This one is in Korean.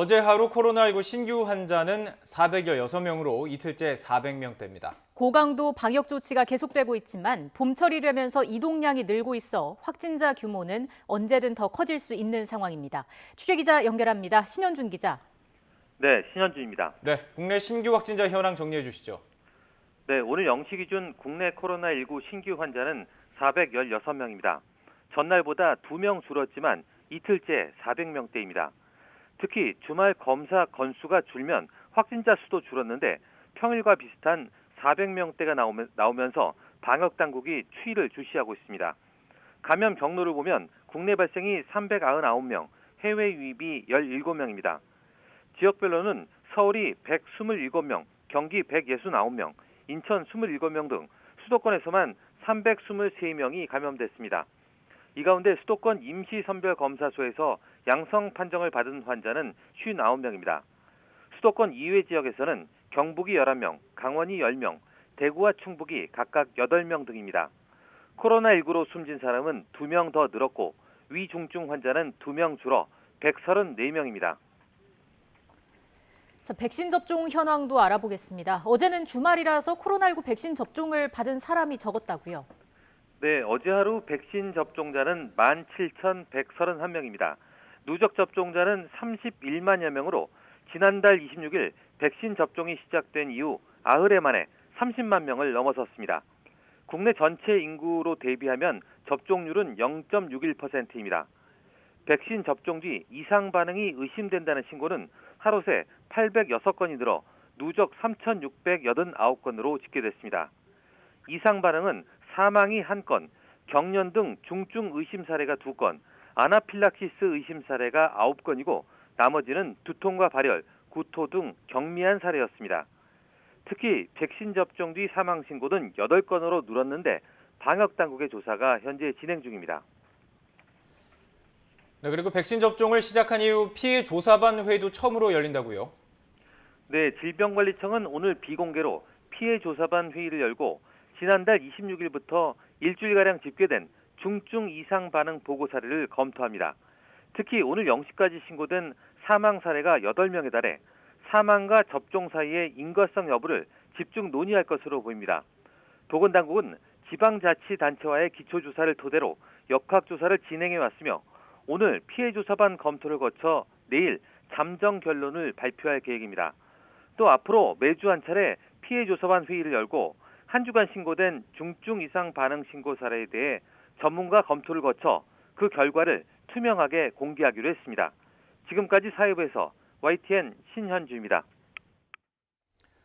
어제 하루 코로나19 신규 환자는 416명으로 이틀째 400명대입니다. 고강도 방역 조치가 계속되고 있지만 봄철이 되면서 이동량이 늘고 있어 확진자 규모는 언제든 더 커질 수 있는 상황입니다. 취재기자 연결합니다. 신현준 기자. 네, 신현준입니다. 네, 국내 신규 확진자 현황 정리해 주시죠. 네, 오늘 0시 기준 국내 코로나19 신규 환자는 416명입니다. 전날보다 2명 줄었지만 이틀째 400명대입니다. 특히 주말 검사 건수가 줄면 확진자 수도 줄었는데 평일과 비슷한 400명대가 나오면서 방역당국이 추이를 주시하고 있습니다. 감염 경로를 보면 국내 발생이 399명, 해외 유입이 17명입니다. 지역별로는 서울이 127명, 경기 169명, 인천 27명 등 수도권에서만 323명이 감염됐습니다. 이 가운데 수도권 임시선별검사소에서 양성 판정을 받은 환자는 59명입니다. 수도권 이외 지역에서는 경북이 11명, 강원이 10명, 대구와 충북이 각각 8명 등입니다. 코로나19로 숨진 사람은 2명 더 늘었고 위중증 환자는 2명 줄어 134명입니다. 백신 접종 현황도 알아보겠습니다. 어제는 주말이라서 코로나19 백신 접종을 받은 사람이 적었다고요? 네, 어제 하루 백신 접종자는 17,131명입니다. 누적 접종자는 31만여 명으로 지난달 26일 백신 접종이 시작된 이후 나흘에 만에 30만 명을 넘어섰습니다. 국내 전체 인구로 대비하면 접종률은 0.61%입니다. 백신 접종 뒤 이상 반응이 의심된다는 신고는 하루 새 806건이 늘어 누적 3,689건으로 집계됐습니다. 이상 반응은 사망이 1건, 경련 등 중증 의심 사례가 2건, 아나필락시스 의심 사례가 9건이고 나머지는 두통과 발열, 구토 등 경미한 사례였습니다. 특히 백신 접종 뒤 사망 신고는 8건으로 늘었는데 방역당국의 조사가 현재 진행 중입니다. 네, 그리고 백신 접종을 시작한 이후 피해 조사반 회의도 처음으로 열린다고요? 네, 질병관리청은 오늘 비공개로 피해 조사반 회의를 열고 지난달 26일부터 일주일가량 집계된 중증 이상 반응 보고 사례를 검토합니다. 특히 오늘 0시까지 신고된 사망 사례가 8명에 달해 사망과 접종 사이의 인과성 여부를 집중 논의할 것으로 보입니다. 보건당국은 지방자치단체와의 기초조사를 토대로 역학조사를 진행해 왔으며 오늘 피해조사반 검토를 거쳐 내일 잠정 결론을 발표할 계획입니다. 또 앞으로 매주 한 차례 피해조사반 회의를 열고 한 주간 신고된 중증 이상 반응 신고 사례에 대해 전문가 검토를 거쳐 그 결과를 투명하게 공개하기로 했습니다. 지금까지 사회부에서 YTN 신현주입니다.